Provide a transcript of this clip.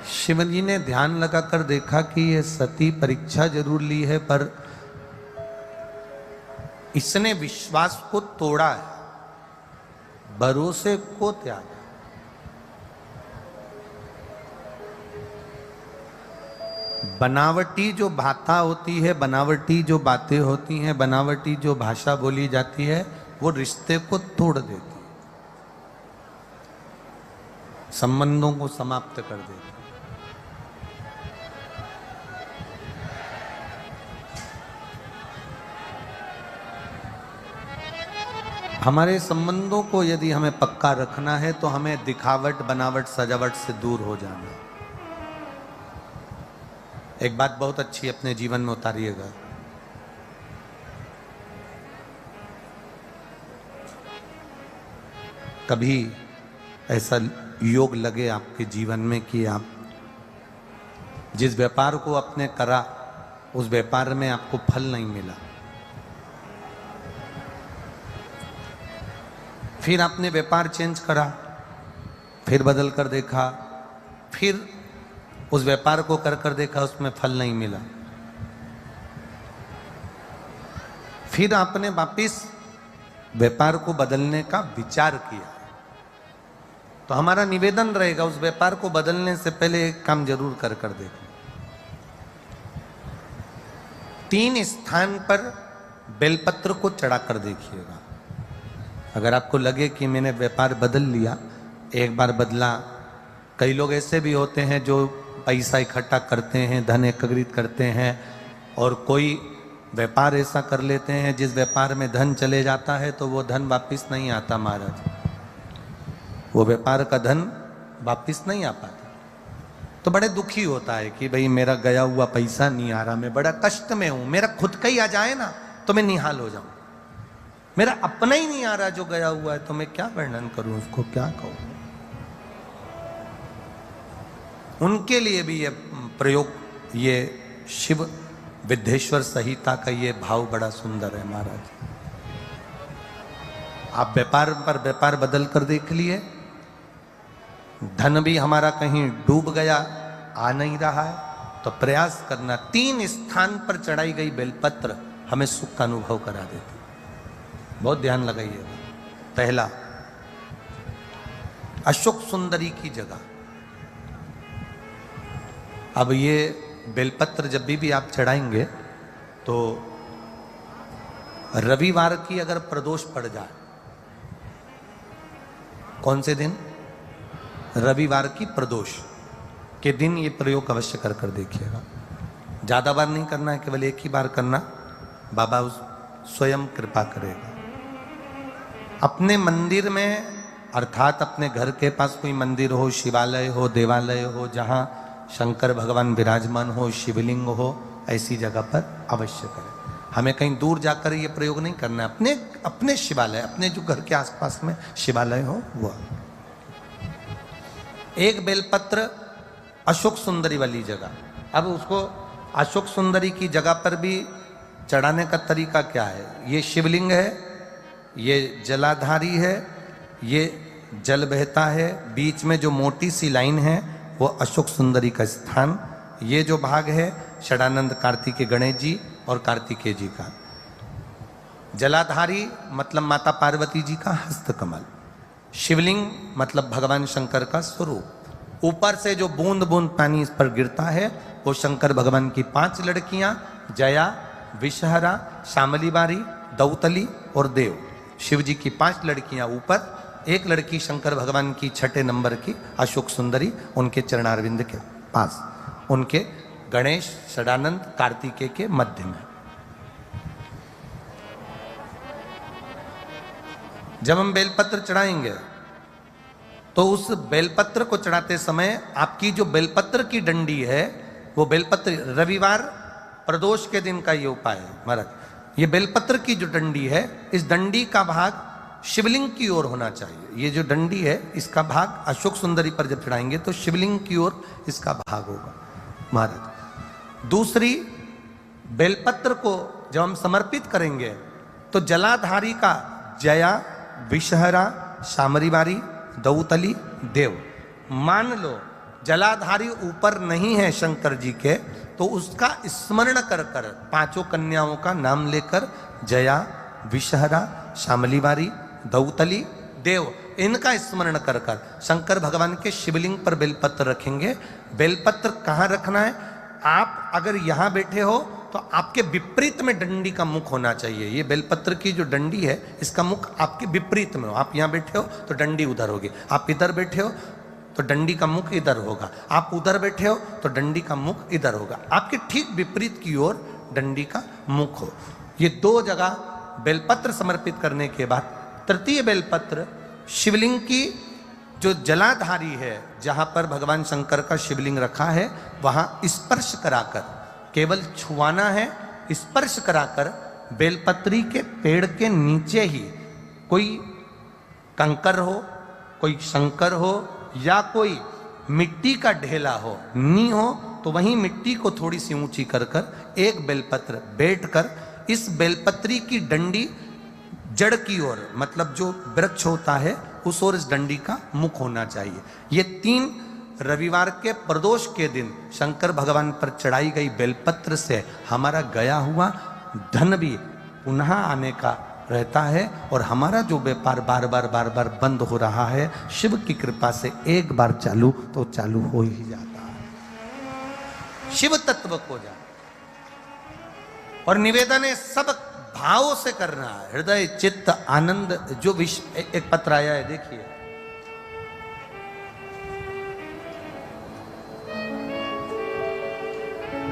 शिव जी ने ध्यान लगाकर देखा कि ये सती परीक्षा जरूर ली है, पर इसने विश्वास को तोड़ा है, भरोसे को त्यागा। बनावटी जो भाषा होती है, बनावटी जो बातें होती हैं, बनावटी जो भाषा बोली जाती है, वो रिश्ते को तोड़ देती है, संबंधों को समाप्त कर देती है। हमारे संबंधों को यदि हमें पक्का रखना है तो हमें दिखावट, बनावट, सजावट से दूर हो जाना। एक बात बहुत अच्छी अपने जीवन में उतारिएगा। कभी ऐसा योग लगे आपके जीवन में कि आप जिस व्यापार को आपने करा उस व्यापार में आपको फल नहीं मिला, फिर आपने व्यापार चेंज करा, फिर बदल कर देखा, फिर उस व्यापार को कर देखा, उसमें फल नहीं मिला, फिर आपने वापिस व्यापार को बदलने का विचार किया, तो हमारा निवेदन रहेगा उस व्यापार को बदलने से पहले एक काम जरूर कर देखो। 3 स्थान पर बेलपत्र को चढ़ाकर देखिएगा। अगर आपको लगे कि मैंने व्यापार बदल लिया, एक बार बदला। कई लोग ऐसे भी होते हैं जो पैसा इकट्ठा करते हैं, धन एकत्रित करते हैं, और कोई व्यापार ऐसा कर लेते हैं जिस व्यापार में धन चले जाता है तो वो धन वापस नहीं आता महाराज, वो व्यापार का धन वापस नहीं आ पाता। तो बड़े दुखी होता है कि भाई मेरा गया हुआ पैसा नहीं आ रहा, मैं बड़ा कष्ट में हूं, मेरा खुद का ही आ जाए ना तो मैं निहाल हो जाऊं, मेरा अपना ही नहीं आ रहा जो गया हुआ है, तो मैं क्या वर्णन करूं, उसको क्या कहूं। उनके लिए भी ये प्रयोग, ये शिव विद्येश्वर संहिता का ये भाव बड़ा सुंदर है महाराज। आप व्यापार पर व्यापार बदल कर देख लिए, धन भी हमारा कहीं डूब गया, आ नहीं रहा है, तो प्रयास करना। 3 स्थान पर चढ़ाई गई बेलपत्र हमें सुख का अनुभव करा देती। बहुत ध्यान लगाइएगा। पहला, अशोक सुंदरी की जगह। अब ये बेलपत्र जब भी आप चढ़ाएंगे तो रविवार की अगर प्रदोष पड़ जाए, कौन से दिन? रविवार की प्रदोष के दिन ये प्रयोग अवश्य कर देखिएगा। ज्यादा बार नहीं करना है, केवल एक ही बार करना, बाबा उस स्वयं कृपा करेगा। अपने मंदिर में, अर्थात अपने घर के पास कोई मंदिर हो, शिवालय हो, देवालय हो, जहां शंकर भगवान विराजमान हो, शिवलिंग हो, ऐसी जगह पर अवश्य करें। हमें कहीं दूर जाकर ये प्रयोग नहीं करना है, अपने अपने शिवालय, अपने जो घर के आसपास में शिवालय हो वो। एक बेलपत्र अशोक सुंदरी वाली जगह। अब उसको अशोक सुंदरी की जगह पर भी चढ़ाने का तरीका क्या है? ये शिवलिंग है, ये जलाधारी है, ये जल बहता है, बीच में जो मोटी सी लाइन है वो अशोक सुंदरी का स्थान। ये जो भाग है षडानंद कार्तिकेय गणेश जी और कार्तिकेय जी का। जलाधारी मतलब माता पार्वती जी का हस्तकमल, शिवलिंग मतलब भगवान शंकर का स्वरूप। ऊपर से जो बूंद बूंद पानी इस पर गिरता है वो शंकर भगवान की 5 लड़कियां, जया, विषहरा, शामली बारी, दौतली और देव। शिव जी की 5 लड़कियां ऊपर, एक लड़की शंकर भगवान की 6 नंबर की अशोक सुंदरी उनके चरणारविंद के पास, उनके गणेश, षडानंद, कार्तिकेय के मध्य में। जब हम बेलपत्र चढ़ाएंगे तो उस बेलपत्र को चढ़ाते समय आपकी जो बेलपत्र की डंडी है वो बेलपत्र, रविवार प्रदोष के दिन का ये उपाय है महाराज। ये बेलपत्र की जो डंडी है, इस डंडी का भाग शिवलिंग की ओर होना चाहिए। ये जो डंडी है इसका भाग अशोक सुंदरी पर जब चढ़ाएंगे तो शिवलिंग की ओर इसका भाग होगा महाराज। दूसरी, बेलपत्र को जब हम समर्पित करेंगे तो जलाधारी का जया, विषहरा, शामरीबारी, दौतली, देव, मान लो जलाधारी ऊपर नहीं है शंकर जी के, तो उसका स्मरण कर कर पांचों कन्याओं का नाम लेकर जया, विषहरा, शामलीवारी, दौतली, देव, इनका स्मरण कर कर शंकर भगवान के शिवलिंग पर बेलपत्र रखेंगे। बेलपत्र कहाँ रखना है? आप अगर यहां बैठे हो तो आपके विपरीत में डंडी का मुख होना चाहिए। ये बेलपत्र की जो डंडी है इसका मुख आपके विपरीत में हो। आप यहां बैठे हो तो डंडी उधर होगी, आप इधर बैठे हो तो डंडी का मुख इधर होगा, आप उधर बैठे हो तो डंडी का मुख इधर होगा। आपके ठीक विपरीत की ओर डंडी का मुख हो। ये दो जगह बेलपत्र समर्पित करने के बाद तृतीय बेलपत्र शिवलिंग की जो जलाधारी है, जहां पर भगवान शंकर का शिवलिंग रखा है, वहां स्पर्श कराकर, केवल छुआना है, स्पर्श कराकर बेलपत्री के पेड़ के नीचे ही कोई कंकर हो, कोई शंकर हो या कोई मिट्टी का ढेला हो, नी हो, तो वहीं मिट्टी को थोड़ी सी ऊंची कर कर एक बेलपत्र बैठकर इस बेलपत्री की डंडी जड़ की ओर, मतलब जो वृक्ष होता है उस ओर इस डंडी का मुख होना चाहिए। ये 3 रविवार के प्रदोष के दिन शंकर भगवान पर चढ़ाई गई बेलपत्र से हमारा गया हुआ धन भी पुनः आने का रहता है और हमारा जो व्यापार बार बार बंद हो रहा है, शिव की कृपा से एक बार चालू तो चालू हो ही जाता है, शिव तत्व को जा। और निवेदन है सब भाव से करना है, हृदय चित्त आनंद। जो एक पत्र आया है देखिए,